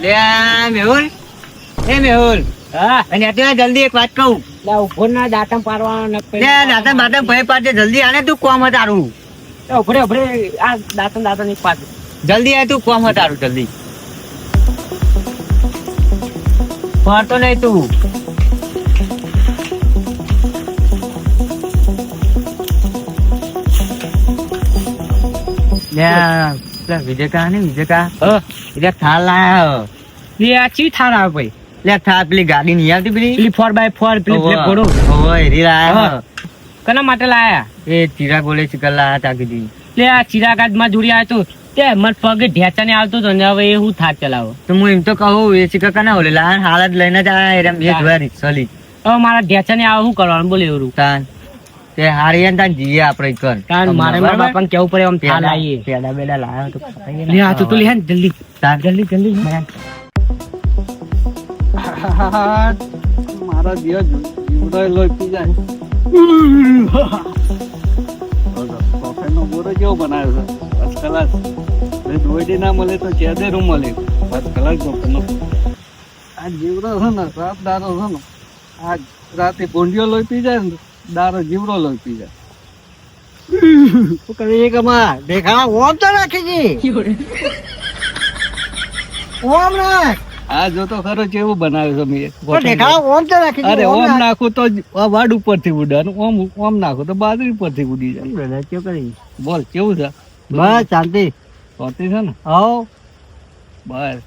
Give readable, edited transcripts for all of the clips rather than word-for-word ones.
લે મેહુલ, એ મેહુલ, હા અને અત્યારે જલ્દી એક વાત કહું. લે ઉભો ના દાંતમ પાડવાનો લે દાંતણ બાતણ ભય પાડજે, જલ્દી આને તું કોમ તારું. ઉભરે ઉભરે આ દાંતણ ની પાડ જલ્દી આય તું કોમ તારું જલ્દી. ફરતો નહીં તું. લે વિજયકા ને વિજયકા એટલે થાર લાયા. લે આ ચી થાર આવે ભાઈ લે થાર પેલી ગાડી નહીં આવતી પેલી પેલી 4x4 પેલી બ્લેક ઘોડો ઓય રી લાયા. કના માટે લાયા એ ચીરા ગોલે ચિકન લાયા તા કીધી. લે આ ચિરાગાડ માં જોડી આવ્યો તો તે મત પગે ઢેચા ને આવતો તો ને હવે એ હું થાક ચલાવો તો હું એમ તો કહું એ ચિકન કના ઓલે લાયા હાલત લઈને જ આયા એમ બે જોયા રિક્ષાલી. હવે મારા ઢેચા ને આવ શું કરવાનું બોલે એવું તાન તે હારી ને તાન જીએ આપણે કર. કારણ મારે મારા બાપાને કેવું પડે આમ થાલ આવીએ પેડા બેડા લાયો તો લે આ તો લે જલ્દી તાન જલ્દી જલ્દી મારા જીવડો લોહી જાય. કોફીનો બોરો કેવો બનાવ્યો છે ફર્સ્ટ ક્લાસ. દોડી ના મળે તો ચેદેરું મળે ફર્સ્ટ ક્લાસ કોફીનો. આ જીવડો છે ને રાત દારો છે ને આ રાતે ભૂંડિયો લોહી પી જાય ને દારો જીવડો લોહી પી જાય. શું કરી કમા દેખા ઓમ તો રાખી જી ઓમ રાખ. આ જો તો ખરો કેવું બનાવ્યું છે મેં. પણ દેખા ઓમ તો રાખી અરે ઓમ નાખું તો વાડ ઉપરથી ઉડે અને ઓમ નાખું તો બાજરી ઉપરથી ઉડી જાય. કેવું કરી બોલ કેવું છે? બસ શાંતિ. સોતી છે ને હવ બસ.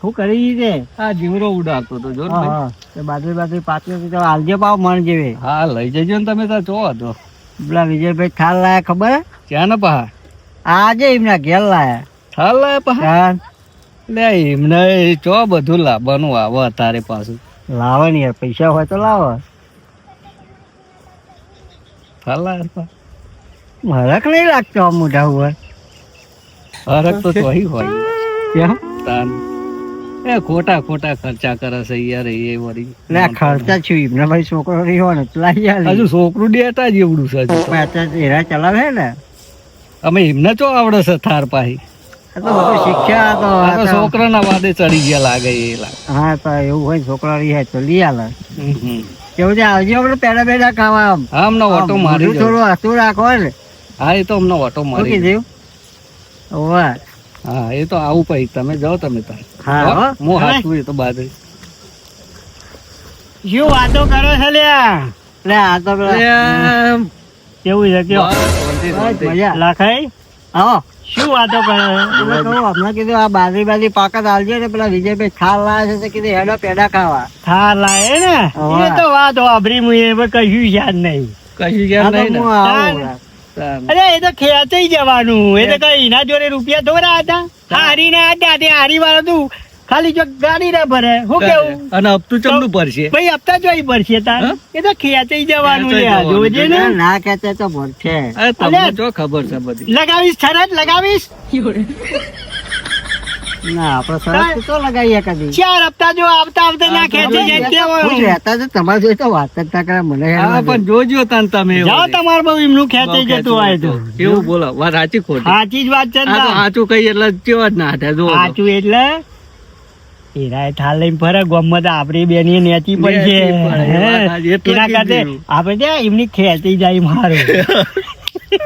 શું કરી છે? આ જીવડો ઉડાડતો તો જો ને ભાઈ. હા તે બાજુ બાજુ પાછી તો હાલજે પાવ મણ જેવી. હા લઈ જજો ને તમે તાર ચો હતો પેલા વિજયભાઈ થાલ લાયા ખબર? ક્યાં ને પહા આજે એમના ઘેર લાયા. થાલ લાયા પહા તાન લે એમને ચો બધું લાવવાનું આવે તારે પાછું. લાવો ને યાર, પૈસા હોય તો લાવો. થાલ લાયા પહા હરક નહીં લાગતો આમ મોઢા ઉપર. હરક તો તોય હોય કેમ? તાન એ ખોટા ખોટા ખર્ચા કરે છે યાર એ વળી. એટલે આ ખર્ચા છું એમને ભાઈ છોકરો રહ્યો ને તો લાવી આલી. હજુ છોકરું ડેટા જેવડું છે હજુ તો. પણ અત્યારે એરા ચલાવે ને અમે એમને ચો આવડે છે થાર પાહી. આ તો બધું શીખ્યા તો આ તો છોકરાના વાદે ચડી ગયા લાગે એ લાગે. હા તો એવું હોય છોકરા રહ્યા તો લઈ આલે. હમ. કેવું છે આવજો આપણે પેડા પેડા ખાવા. આમ હા અમને ઓટો મારી મોઢું થોડું હસતું રાખો ને. હા એ તો અમને ઓટો શું મારી કીધું? ઓવે. હા એ તો આવું પછી તમે જાઓ તમે તાર. હા હો. હું હાથું એ તો બાજરી. શું વાતો કરો છો લ્યા લે આ તો પેલા કેવું છે કયો બસ મજા. લખાઈ આવો. શું વાતો કરો એટલે કહું, હમણાં કીધું આ બાજરી પાકત આલજો ને પેલા વિજયભાઈ ખાલ લાવે છે તો કીધું હેડો પેડા ખાવા. થાર લાય ને હવે. એ તો વાત વાપરી હું એ કશું યાદ નહીં કશું હા યાદ તો નહીં હું ને આવું. તાર. અરે એ તો ખેંચાઈ જવાનું એ તો કઈ એના જોડે રૂપિયા થોડા હતા હારી ના હતા તે હારી વાળો તું ખાલી જો ગાડી ના ભરે હું કેવું અને હપ્તું ચમનું પડશે. ભાઈ હપ્તા જોઈ પડશે તાર હા? એ તો ખેંચાઈ જવાનું ખેંચાઈ યાર જવાનું. જોજે ને ના કહેતા તો ભરશે. અરે તમને અલ્યા. જો ખબર છે બધી. લગાવીશ શરત લગાવીશ ના આપડે સરસ તો લગાવીએ કદી. 4 હપ્તા જો આવતા આવતા ના ખેંચી જાય ખુશ કેવું રહેતા તો તમારે જોઈ તો વાત જ ના કરે મને હેરાન હા લાગે. પણ જોજો તાન તમે જાઓ તમારે બહુ એમનું ખેંચાઈ જતું હોય તો કેવું બોલો વાત સાચી ખોટી? સાચી જ વાત છે ને આ તો તાર. સાચું કઈ એટલે કેવા જ ના હતા જો સાચું એટલે એરાય થાલ લઈને ફરે ગમત આપડી બેની નેચી પડશે નેચી પડે, એ વાત સાચી. એટલે એના જ કરતે કીધું. આપણે ત્યાં એમની ખેંચી જાય મારું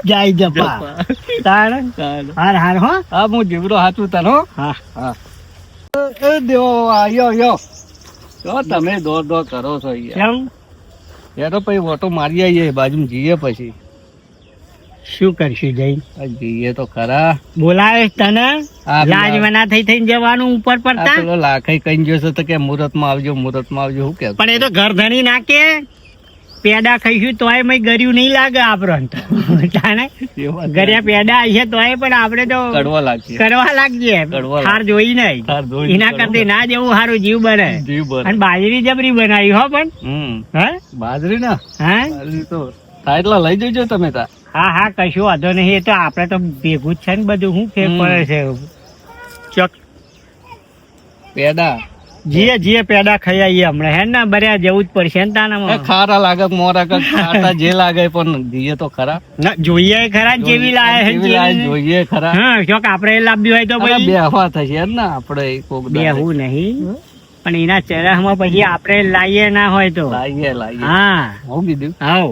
જાય જપા તાણ હાર હાર હો હા હું જીવડો હાચું તને હો. હા હા એ દેવો આયો યો તો તમે દોડ દોડ કરો છો યાર. કેમ એ તો પછી ઓટો મારી આવીએ બાજુ જઈએ પછી શું કરશું જઈ આ જઈએ તો ખરા. બોલાવે તને આ લાજ મના થઈ થઈને જવાનું ઉપર આ પડતા પેલો લાખાઈ કઈ ગયો છે તો કે મુહૂર્ત માં આવજો શું કે પણ એ તો ઘર ધણી નાખે પેડા ખાઈશું તોય મય ગર્યું નહીં લાગે આપણને તાણે ગર્યા પેડા આવીએ તોય પણ આપણે તો કડવા લાગશે કરવા લાગીએ કરવા લાગે. હાર જોઈ નહીં તાર જોઈ એના કરતા ના જેવું સારું જીવ બને જીવ બને. અને બાજરી જબરી બનાવી હો પણ હે બાજરી ના હે બાજરી તો થાય એટલા લઈ જજો તમે તાર. હા હા કશું વાંધો નહીં એ તો આપણે તો ભેગું જ છે ને બધું શું ફેર પડે છે ચોક પેડા જીએ પેડા ખાઈ આવીએ હમણાં હે ને બર્યા જવું જ પડશે ને એ તાનામાં ખારા લાગે કે મોરા કે ખાટા જે લાગે પણ જીએ તો ખરા ના, જોઈએ ખરા ને જેવી લાવે છે જેવી લાગે જેવી. જોઈએ ખરા હા શોક આપણે લાવવી હોય તો અરે પછી બે હવા થશે જ ને આપણે કોક દાડે. બેહવું નહીં પણ એના ચરહમાં પછી આપણે લાવીએ ના હોય તો લાવીએ હા હું કીધું આવ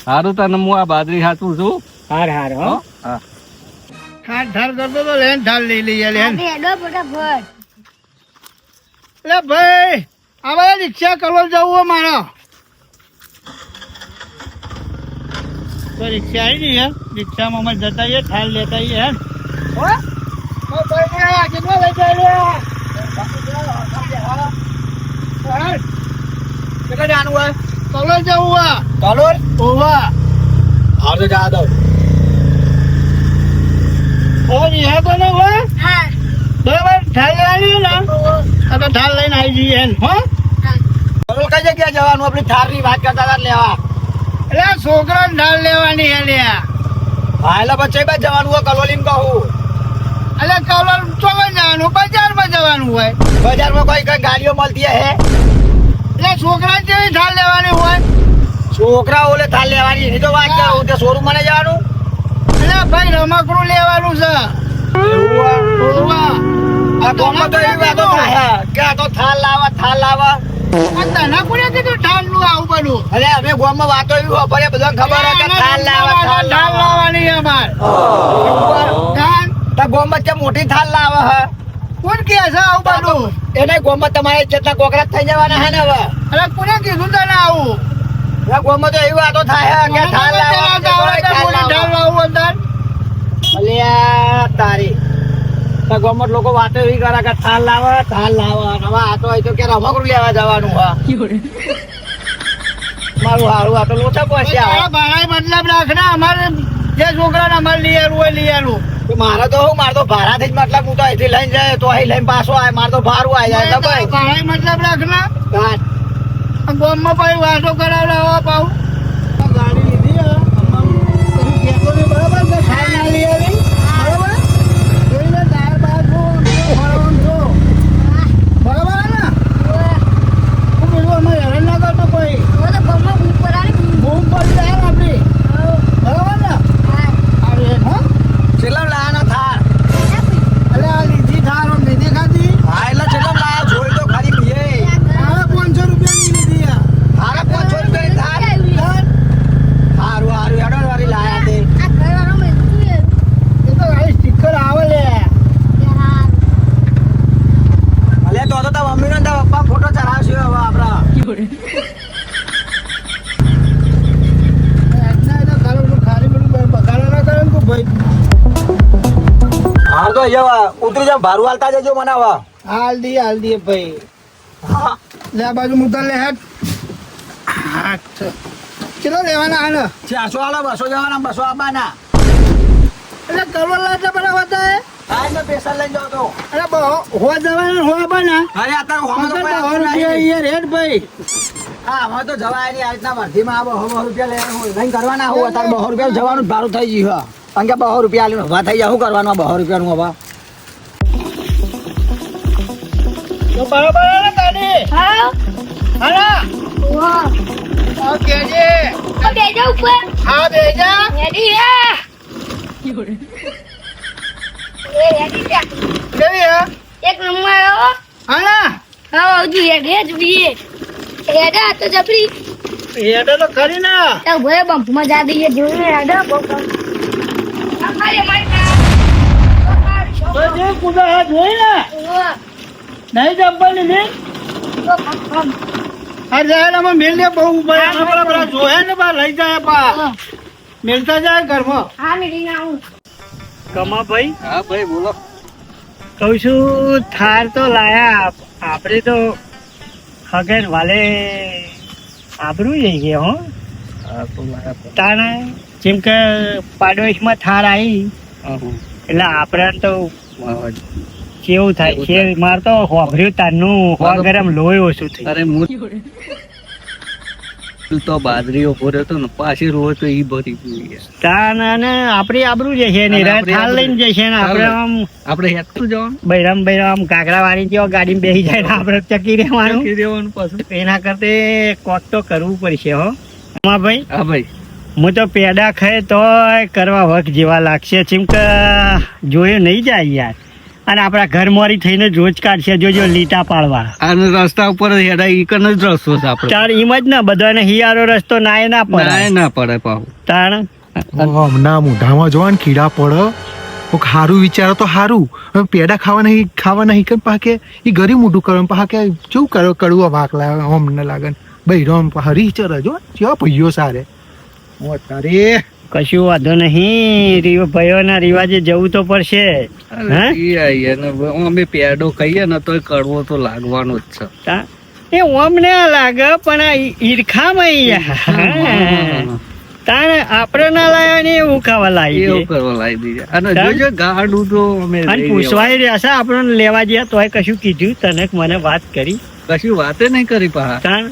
સારું તને હું આ બાજરી હાચું છું હાર હાર હો હા ઠાર કરતો તો લેન ઠાર લઈ લઈએ લેન હેડો ફટાફટ એટલે ભાઈ આ બધા રિક્ષા કરવા જવું હો મારો તો રિક્ષા આવી ગઈ હે રિક્ષામાં અમે જતા આવીએ ઠાર લેતા આવીએ હે હો ભાઈ ને કેટલો લઈ જાય કેટલા જાણવું હોય કલોલ જવું હોય કલોલ ઓવા હાર તો જા દો ઓ નિહા તો ને હોય હા બરાબર ઠાર લેવાની ને આ તો ઠાર લઈને આવી જઈએ હો કલોલ કઈ જગ્યાએ જવાનું આપણી ઠાર ની વાત કરતા હતા લેવા એટલે છોકરા ઠાર લેવાની હે લે હા એટલે પછી બાદ જવાનું હોય કલોલ એમ કહું એટલે કલોલ ચોકન જવાનું બજારમાં જવાનું હોય બજારમાં કોઈ કઈ ગાડીઓ મળતી હે એટલે છોકરા જેવી ઠાર લેવાની હોય છોકરા ઓલે ઠાર લેવાની એની તો વાત કરું તે શોરૂમ માં જવાનું એટલે ભાઈ રમકડું લેવાનું છે આ ગામમાં તો એવી વાતો થાય કે આ તો થાલ લાવા તને કોને કીધું થાલ નું આવું બધું અરે અમે ગામમાં વાતો એવી વાપરીએ બધાને ખબર હે કે થાલ લાવવાની અમાર તા ગામમાં કે મોટી થાલ લાવે હે કોણ કે છે આવું બધું એને ગામમાં તમારે જેટલા કોકરા થઈ જવાના હે ને હવે અરે કોને કીધું તને આવું આ ગામમાં તો એવી વાતો થાય કે થાલ લાવવું અંદર અલ્યા તારી ગમત લોકો વાતો એવી કરે કે થાલ લાવે હવે આ તો હોય તો કે રમકડું લેવા જવાનું હા મારું હારું આ તો લોચા પહોંચ્યા મતલબ રાખના અમારે જે છોકરાને અમારે લઈ આવું મારે તો હું મારે તો ભાડાથી જ મતલબ હું તો અહીંથી લઈને જાય તો અહીં લઈને પાછો આવે મારે તો ભાડું આવી જાય તો ભાઈ ભાડા મતલબ રાખના ગામમાં પછી વાતો કરાવડાવવા પાઉં ગાડી લીધી બરાબર ને ખાઈ ના લઈ આવી બરાબર જોઈને દાળ બાર બરાબર ને હું બીજું અમે હેરાન ના કરતો કોઈ હવે તો ગમમાં બૂમ પડાવી બૂમ પડી જાય આપણી બરાબર ને આવે હા ચેલા લાના થાર અલે આ લીધી થાર ઓમ લીધી ખાધી હા એટલે ચેલા લાયા જોઈ તો ખાલી પીએ આ 500 રૂપિયાની લીધી આ હારા 500 રૂપિયાની થાર હારું હેડો વાળી લાયા તે આ ઘરવાળો મેં એ તો ગાડી સ્ટીકર આવે લે અલે તો મમ્મી નો પપ્પા ફોટો ચડાવશે હવે આપડા હાલ તો ઉતરી જાવ ભારું હાલતા જજો મનાવા હાલ દઈએ ભાઈ લે આ બાજુ મુદ્દા લે હેડ કેટલો લેવાના હાલ 400 હાલો 200 જવાના 200 આવવાના એટલે કરવા લાગે બરાબર હતા હા એટલે પૈસા લઈ જાવ તો અરે હો જવાના હો આવવાના અરે અત્યારે હો રૂપિયા રેટ ભાઈ હા હવે તો જવાય નહીં આજના વર્ધીમાં આવો 100 રૂપિયા લઈને કરવાના હું અત્યારે 200 રૂપિયા જવાનું જ ભાડું થઈ ગયું કારણ કે 200 રૂપિયા આલીને ઉભા થઈ જાય શું કરવાનું 200 રૂપિયાનું હવે તો બરાબર ને ગાડી હા હાલા વાહ ઓકે જે આ બેજા ઉપર હા બેજા રેડી હે એ રેડી છે કેવી હે એક નંબર હો હાલા હા હજુ હેડે જોઈએ હેડા તો જપરી હેડે તો ખરી ના તો ભલે બમ્પમાં જા દઈએ જોઈએ હેડા બમ્પ અમારે તો જે કુદા હાથ હોય ને નહીં જંપલી ને આ જાય અમે મેલ લે બહુ બરાબર જોયા ને બા લઈ જાય પા મેલતા જાય ઘરમાં હા મેડીને આવું કમા ભાઈ હા ભાઈ બોલો કહું છું થાર તો લાયા આપણે તો ખગેન વાલે આબરું જઈ ગયા હો તાણે જેમ કે પાડોશમાં થાર આવી એટલે આપણે તો કેવું થાય છે મારે તો હોભર્યું તારનું હો ગરમ લોહી ઓછું થઈ અરે તો બાજરીઓ ભર્યો હતો ને પાછી રોજ તો ઈ ભરી ગઈ. તાન અને આપણી આબરૂ જે છે ને આપણી થાલ લઈને જશે ને આપણે આમ આપણે હેઠું જવાનું બૈરામ કાકડા વાળી જેવા ગાડીમાં બેસી જાય ને આપણે ચકી રહેવાનું ચકી દેવાનું પાછું. એના કરતે કોક તો કરવું પડશે હો હા ભાઈ. હા ભાઈ હું તો પેડા ખાય તોય કરવા વખ જેવા લાગશે જેમ કે જોયું નહીં જાય યાર. અને આપણા ઘર મોરી થઈને જ રોજ કાઢશે જોજો લીટા પાડવા. અને રસ્તા ઉપર હેડા ઈ કન જ રસ્તો છે આપણે. તાર એમ જ ને બધાને હિયારો રસ્તો નાય ના પડે ના પડે પાહુ. તાણ હમણાં મોઢામાં જોવા ને કીડા પડે કોક હારું વિચારો તો હારું. હવે પેડા ખાવા નહીં કે પાકે એ ઘરે મોઢું કરવા પાકે કેવું કરો કડવા વાક લાવે અમને લાગે બૈરો હરી ચર જો કેવા ભૈયો સારે તારે કશું વાંધો નહીં ભાઈઓના રિવાજે જવું તો પડશે હે? ઈ આઈએ ને અમે પેડો ખાઈએ ને તોય કડવો તો લાગવાનો જ છે. એ ઓમ ને લાગે પણ આ ઈરખામાં યાર તાણ આપણે ના લાયા ને એવું ખાવા લાવી એવું કરવા લાવી દીધા. અને જોજો ગાડું તો અમે અને લઈ પૂછવાય રહ્યા છે આપણને લેવા ગયા તોય કશું કીધું તને મને વાત કરી આવ્યા. કશું વાતે નહીં કરી પાહા તાણ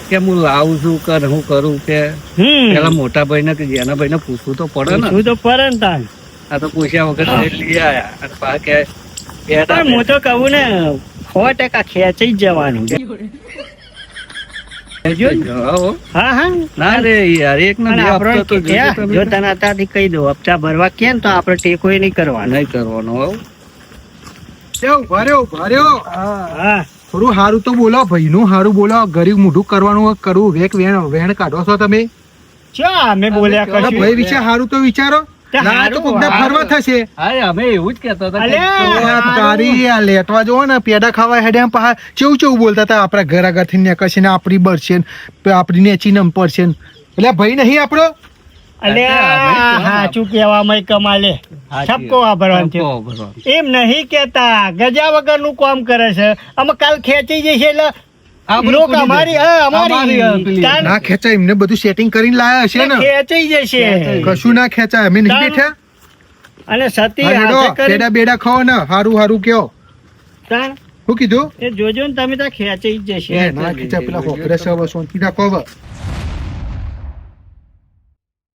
કે હું લાવું છું કર હું કરું કે પેલા મોટા ભાઈ ને કે જેના ભાઈ ને પૂછવું તો પડે ને. પૂછવું તો પડે ને તાણ. આ તો પૂછ્યા વગર લઈ આયા અને પાછા કે પેડા પણ હું તો કહું ને 100% ખેંચી જ જવાનું આવો. હા હા ના રે યાર એક ને અને બે આપણો હપ્તા તો જોજો તમે. જો તને અત્યારથી કહી દો હપ્તા ભરવા કે ને તો આપણે ટેકોય નહીં કરવાનો. નહીં કરવાનો આવું. ભર્યો હા થોડું હારું તો બોલો ભાઈ નું હારું બોલો ગરીબ મોઢું કરવાનું કરવું વેણ કાઢો છો તમે ચા અમે બોલ્યા કશું ભાઈ વિશે હારું તો વિચારો તે ના તો હારું, કોકના ફરવા થશે હા અમે એવું જ કહેતા હતા કે અલ્યા! તારી આ લેટવા જોવો ને પેડા ખાવા હેડ્યા પહા ચેવું બોલતા હતા આપણા ઘર આગળથી નીકળશે ને આપણી બળશે ને આપણી નેચી નમ પડશે ને એટલે ભાઈ નહીં આપણો અલ્યા હાચું કહેવામાં કમાલે ઠપકો વાપરવાનું છે. ઠપકો વાપરવાનો. એમ નહીં કેતા ગજા વગર નું કામ કરે છે અમે કાલ ખેંચી જશે એટલે આબરૂ લોક કૂદી અમારી દે. અમારી પેલી. તાન ના ખેંચાય એમને બધું સેટિંગ કરીને લાયા હશે ને ખેંચી જશે કશું ના ખેંચાય અમે નહીં તાન. બેઠા અને સતી હા, હેડો, હાથે કરી પેડા બેડા ખાઓ ને હારું કયો તાન શું કીધું એ જોજો ને તમે ત્યાં ખેંચી જ જશે ના ખેંચાય પેલા હોકરે છે હવે સોંતી નાખો હવે